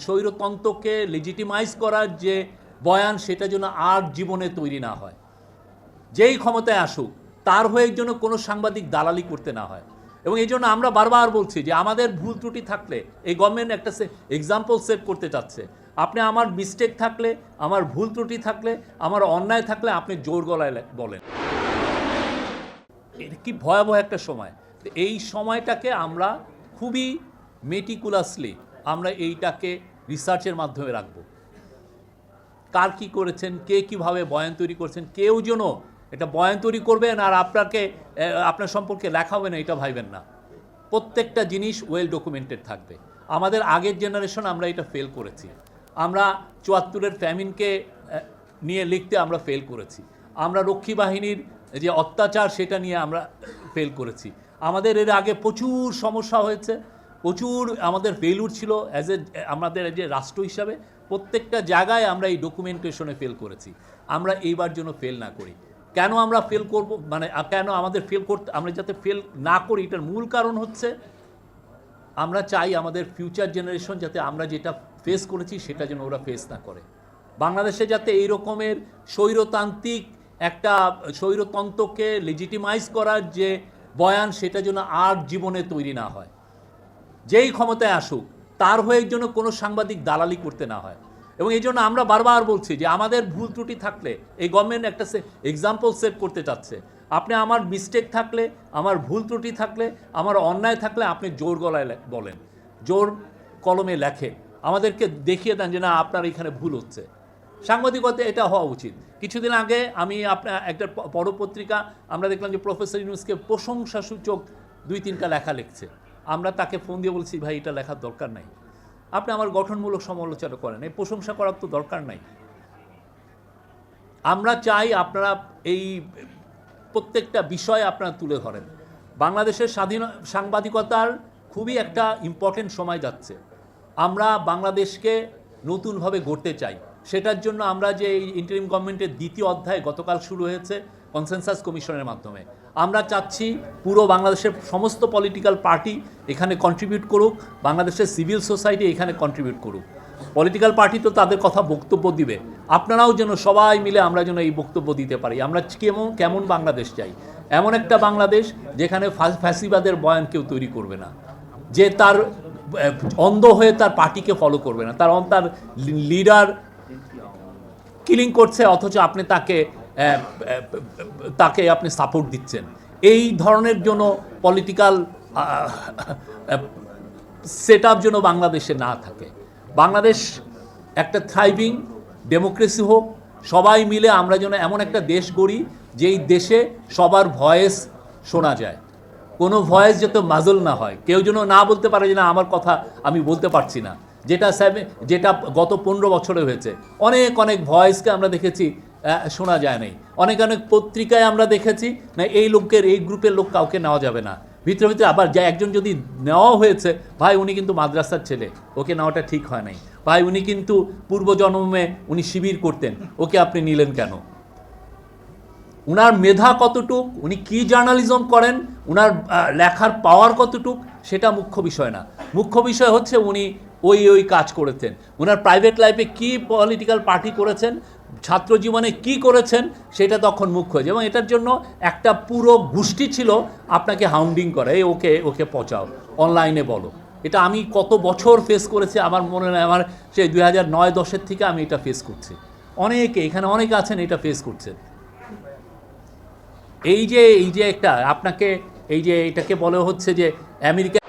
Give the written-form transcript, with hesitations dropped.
স্বৈরতন্ত্রকে legitimise করার যে বয়ান সেটা যেন আর জীবনে তৈরি না হয়। যেই ক্ষমতায় আসুক তার হয়ে জন্য কোনো সাংবাদিক দালালি করতে না হয়। এবং এই জন্য আমরা বারবার বলছি যে আমাদের ভুল ত্রুটি থাকলে এই গভর্নমেন্ট একটা এক্সাম্পল সেট করতে চাচ্ছে। আপনি আমার মিস্টেক থাকলে, আমার ভুল ত্রুটি থাকলে, আমার অন্যায় থাকলে আপনি জোর গলায় বলেন। এটা কি ভয়াবহ একটা সময়। এই সময়টাকে আমরা খুবই মেটিকুলাসলি আমরা এইটাকে রিসার্চের মাধ্যমে রাখব। কার কি করেছেন, কে কীভাবে বয়ান তৈরি করছেন, কেউ যেন এটা বয়ান তৈরি করবেন আর আপনার সম্পর্কে লেখা হবে না এটা ভাইবেন না। প্রত্যেকটা জিনিস ওয়েল ডকুমেন্টেড থাকবে। আমাদের আগের জেনারেশন আমরা এটা ফেল করেছি। আমরা ৭৪-এর ফ্যামিনকে নিয়ে লিখতে আমরা ফেল করেছি। আমরা রক্ষী বাহিনীর যে অত্যাচার সেটা নিয়ে আমরা ফেল করেছি। আমাদের এর আগে প্রচুর সমস্যা হয়েছে, প্রচুর আমাদের ফেলুর ছিল আমাদের যে রাষ্ট্র হিসাবে। প্রত্যেকটা জায়গায় আমরা এই ডকুমেন্টেশনে ফেল করেছি। আমরা এইবার জন্য ফেল না করি। কেন আমরা ফেল করব, মানে কেন আমাদের ফেল করতে, আমরা যাতে ফেল না করি এটার মূল কারণ হচ্ছে আমরা চাই আমাদের ফিউচার জেনারেশন যাতে আমরা যেটা ফেস করেছি সেটা যেন ওরা ফেস না করে। বাংলাদেশে যাতে এই রকমের স্বৈরতান্ত্রিক একটা স্বৈরতন্ত্রকে লেজিটিমাইজ করার যে বয়ান সেটা যেন আর জীবনে তৈরি না হয়। যেই ক্ষমতায় আসুক তার হয়ে জন্য কোনো সাংবাদিক দালালি করতে না হয়। এবং এই জন্য আমরা বারবার বলছি যে আমাদের ভুল ত্রুটি থাকলে এই গভর্নমেন্ট একটা এক্সাম্পল সেট করতে চাচ্ছে। আপনি আমার মিস্টেক থাকলে, আমার ভুল ত্রুটি থাকলে, আমার অন্যায় থাকলে আপনি জোর গলায় বলেন, জোর কলমে লেখেন, আমাদেরকে দেখিয়ে দেন যে না আপনার এখানে ভুল হচ্ছে। সাংবাদিকতা এটা হওয়া উচিত। কিছুদিন আগে আমি একটা পত্রিকা আমরা দেখলাম যে প্রফেসর ইউনূসকে প্রশংসাসূচক ২-৩টা লেখা লিখছে। আমরা তাকে ফোন দিয়ে বলছি ভাই এটা লেখার দরকার নাই, আপনি আমার গঠনমূলক সমালোচনা করেন, এই প্রশংসা করার তো দরকার নাই। আমরা চাই আপনারা এই প্রত্যেকটা বিষয় আপনারা তুলে ধরেন। বাংলাদেশের স্বাধীন সাংবাদিকতার খুবই একটা ইম্পর্টেন্ট সময় যাচ্ছে। আমরা বাংলাদেশকে নতুনভাবে গড়তে চাই। সেটার জন্য আমরা যে এই ইন্টারিম গভর্নমেন্টের ২য় অধ্যায় গতকাল শুরু হয়েছে কনসেনসাস কমিশনের মাধ্যমে, আমরা চাচ্ছি পুরো বাংলাদেশের সমস্ত পলিটিক্যাল পার্টি এখানে কন্ট্রিবিউট করুক, বাংলাদেশের সিভিল সোসাইটি এখানে কন্ট্রিবিউট করুক। পলিটিক্যাল পার্টি তো তাদের কথা বক্তব্য দিবে, আপনারাও যেন সবাই মিলে আমরা যেন এই বক্তব্য দিতে পারি। আমরা কেমন বাংলাদেশ চাই, এমন একটা বাংলাদেশ যেখানে ফ্যাসিবাদের বয়ান কেউ তৈরি করবে না, যে তার অন্ধ হয়ে তার পার্টিকে ফলো করবে না, তার লিডার কিলিং করছে অথচ আপনি তাকে আপনি সাপোর্ট দিচ্ছেন। এই ধরনের জন্য পলিটিক্যাল সেট আপ যেন বাংলাদেশে না থাকে। বাংলাদেশ একটা থ্রাইভিং ডেমোক্রেসি হোক, সবাই মিলে আমরা যেন এমন একটা দেশ গড়ি যেই দেশে সবার ভয়েস শোনা যায়, কোনো ভয়েস যাতে মাজল না হয়, কেউ যেন না বলতে পারে যে না আমার কথা আমি বলতে পারছি না, যেটা গত ১৫ বছরে হয়েছে। অনেক ভয়েসকে আমরা দেখেছি শোনা যায় নাই, অনেক পত্রিকায় আমরা দেখেছি না এই গ্রুপের লোক কাউকে নেওয়া যাবে না। ভিতরে আবার যে একজন যদি নেওয়া হয়েছে, ভাই উনি কিন্তু মাদ্রাসার ছেলে, ওকে নেওয়াটা ঠিক হয় নাই, ভাই উনি কিন্তু পূর্বজন্মে উনি শিবির করতেন, ওকে আপনি নিলেন কেন? উনার মেধা কতটুক, উনি কি জার্নালিজম করেন, উনার লেখার পাওয়ার কতটুক সেটা মুখ্য বিষয় না। মুখ্য বিষয় হচ্ছে উনি ওই কাজ করেছেন, উনার প্রাইভেট লাইফে কি পলিটিক্যাল পার্টি করেছেন, ছাত্র জীবনে কি করেছেন সেটা তখন মুখ্য হয়েছে। এবং এটার জন্য একটা পুরো গোষ্ঠী ছিল আপনাকে হাউন্ডিং করে, ওকে পচাও, অনলাইনে বলো। এটা আমি কত বছর ফেস করেছি আমার মনে নয়, আমার সেই 2009-10 থেকে আমি এটা ফেস করছি। এখানে অনেকে আছেন এটা ফেস করছেন। এই যে একটা আপনাকে এই যে এটাকে বলা হচ্ছে যে আমেরিকা